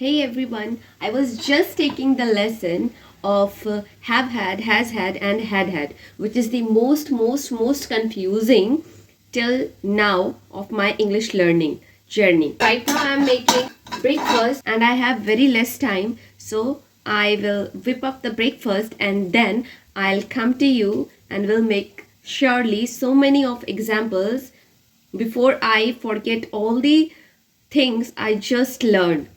Hey everyone, I was just taking the lesson of have had, has had, and had, which is the most confusing till now of my English learning journey. Right now I'm making breakfast and I have very less time, so I will whip up the breakfast and then I'll come to you and will make surely so many of examples before I forget all the things I just learned.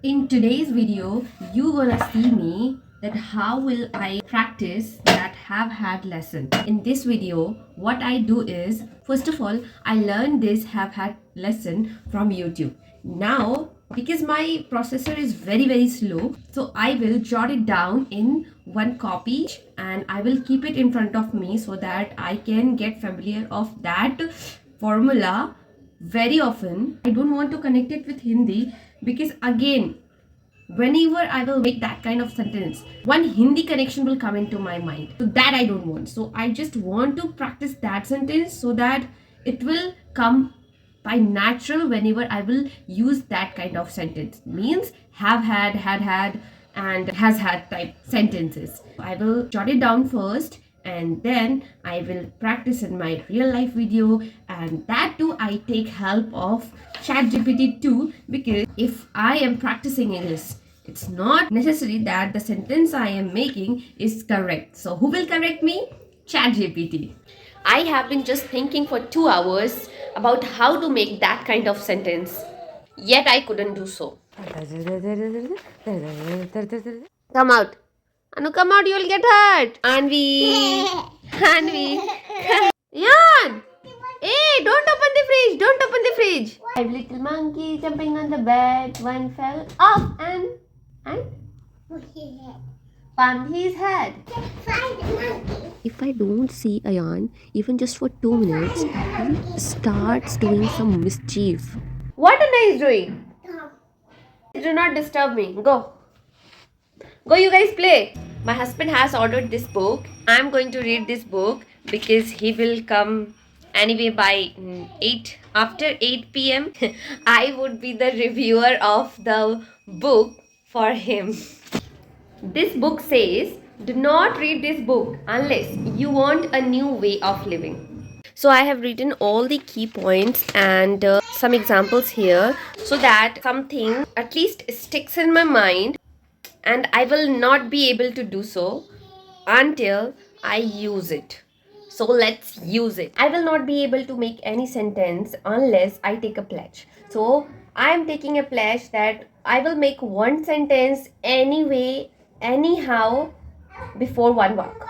In today's video, you gonna see me that how will I practice that have had lesson. In this video, what I do is, first of all, I learned this have had lesson from YouTube. Now, because my processor is very slow, so I will jot it down in one copy and I will keep it in front of me so that I can get familiar of that formula very often. I don't want to connect it with Hindi because again, whenever I will make that kind of sentence, one Hindi connection will come into my mind. So that I don't want. So I just want to practice that sentence so that it will come by natural whenever I will use that kind of sentence. Means have had, and has had type sentences. I will jot it down first and then I will practice in my real life video, and that too I take help of ChatGPT too, because if I am practicing English, it's not necessary that the sentence I am making is correct. So who will correct me? ChatGPT. I have been just thinking for 2 hours about how to make that kind of sentence, yet I couldn't do so. Come out. Anu, come out, you'll get hurt. Anvi. Anvi. Yan. Hey, don't open the fridge. Don't open the fridge. Five little monkeys jumping on the bed. One fell off and bumped his head. If I don't see Ayan, even just for 2 minutes, he starts doing some mischief. What Anna is doing? Do not disturb me. Go. Go, you guys play. My husband has ordered this book. I'm going to read this book because he will come anyway by 8. After 8 p.m. I would be the reviewer of the book for him. This book says, do not read this book unless you want a new way of living. So I have written all the key points and some examples here so that something at least sticks in my mind, and I will not be able to do so until I use it. So let's use it. I will not be able to make any sentence unless I take a pledge. So I am taking a pledge that I will make one sentence anyway, anyhow, before one walk.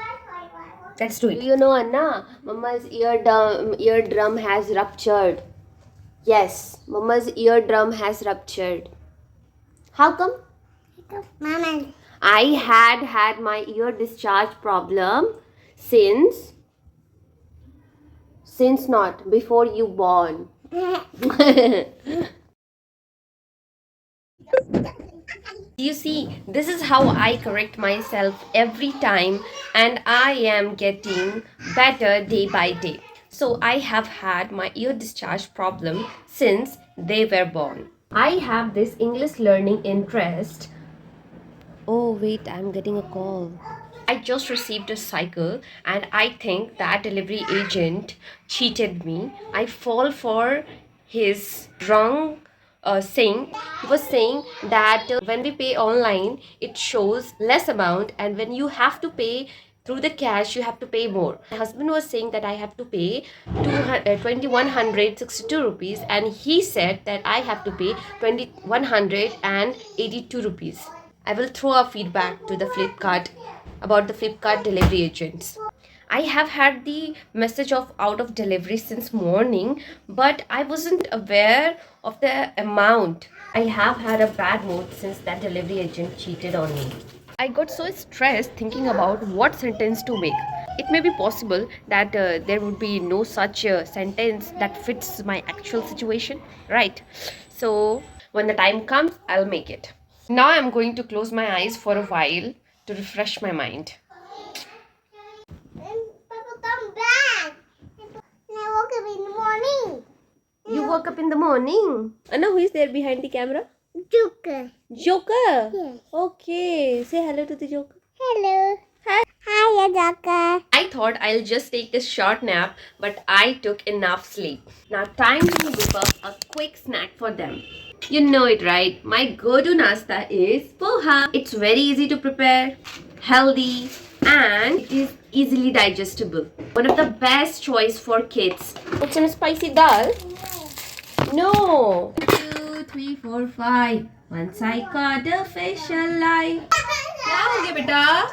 Let's do it. You know, Anna, Mama's eardrum has ruptured. Yes, Mama's eardrum has ruptured. How come? Mama, I had my ear discharge problem since not before you born. You see, this is how I correct myself every time, and I am getting better day by day. So I have had my ear discharge problem since they were born. I have this English learning interest. Oh wait, I'm getting a call. I just received a cycle and I think that delivery agent cheated me. I fall for his wrong saying. He was saying that when we pay online, it shows less amount, and when you have to pay through the cash, you have to pay more. My husband was saying that I have to pay 2162 rupees, and he said that I have to pay 2182 rupees. I will throw a feedback to the Flipkart about the Flipkart delivery agents. I have had the message of out of delivery since morning, but I wasn't aware of the amount. I have had a bad mood since that delivery agent cheated on me. I got so stressed thinking about what sentence to make. It may be possible that there would be no such sentence that fits my actual situation, right? So when the time comes, I'll make it. Now I'm going to close my eyes for a while to refresh my mind. Papa, come back. I woke up in the morning. You woke up in the morning. Anna, who is there behind the camera? Joker. Joker? Yes. Okay. Say hello to the Joker. Hello. Hi. Hi, Joker. I thought I'll just take a short nap, but I took enough sleep. Now time to whip up a quick snack for them. You know it, right? My go-to nasta is poha. It's very easy to prepare, healthy, and it is easily digestible. One of the best choice for kids. Put some spicy dal. No. 2, 3, 4, 5. Once I caught a fish alive. क्या हो गया बेटा?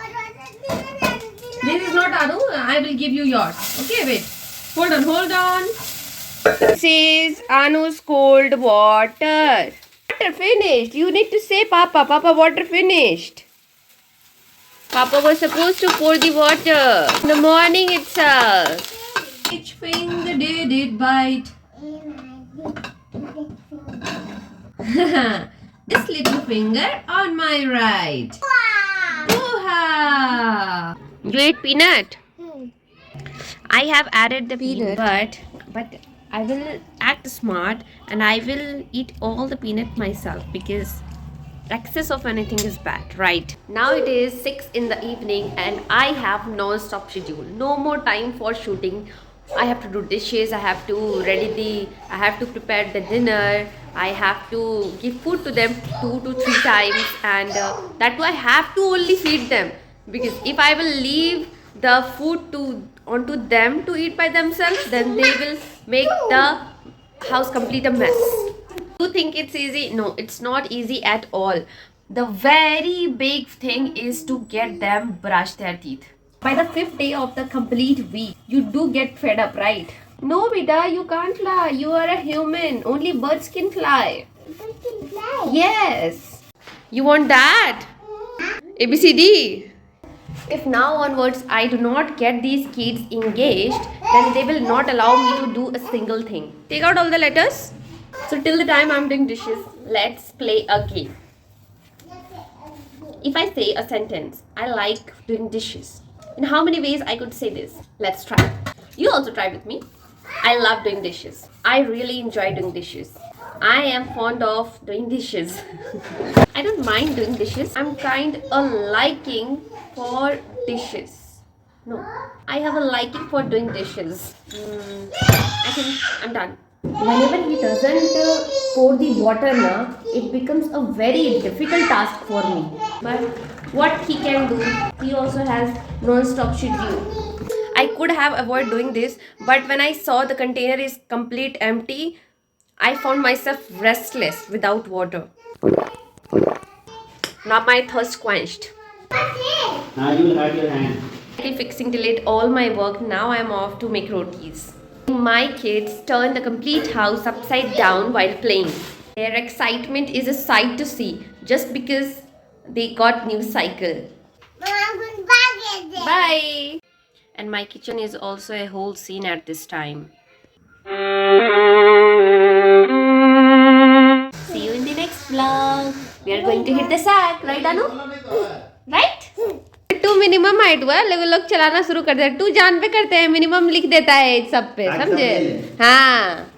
This is not Anu. I will give you yours. Okay, wait. Hold on. This is Anu's cold water. Water finished. You need to say, Papa. Papa, water finished. Papa was supposed to pour the water in the morning itself. Which finger did it bite? This little finger on my right. Oha! You ate peanut? I have added the peanut, but I will act smart and I will eat all the peanut myself because excess of anything is bad, right? Now it is 6 in the evening and I have non-stop schedule. No more time for shooting. I have to do dishes, I have to prepare the dinner, I have to give food to them 2 to 3 times, and that too I have to only feed them, because if I will leave the food onto them to eat by themselves, then they will make the house complete a mess. You think it's easy? No, it's not easy at all. The very big thing is to get them brush their teeth. By the 5th day of the complete week, you do get fed up, right? No, beta, you can't fly. You are a human. Only birds can fly. Yes. You want that? ABCD. If now onwards I do not get these kids engaged, then they will not allow me to do a single thing. Take out all the letters. So till the time I'm doing dishes, let's play a game. If I say a sentence, I like doing dishes. In how many ways I could say this? Let's try. You also try with me. I love doing dishes. I really enjoy doing dishes. I am fond of doing dishes. I don't mind doing dishes. I'm kind of liking for dishes. No, I have a liking for doing dishes. I think I'm done. Whenever he doesn't pour the water now, it becomes a very difficult task for me. But what he can do, he also has non-stop schedule. I could have avoided doing this, but when I saw the container is complete empty, I found myself restless without water. Now my thirst quenched. Now you will hurt your hand. Fixing delayed all my work. Now I'm off to make rotis. My kids turn the complete house upside down while playing. Their excitement is a sight to see just because they got new cycle. Bye. And my kitchen is also a whole scene at this time. See you in the next vlog. We are going to hit the sack, right Anu? Right? 2 minimum height हुआ, लोग चलाना शुरू कर दे. 2 जान पे करते हैं, minimum लिख देता है सब पे, समझे? हाँ.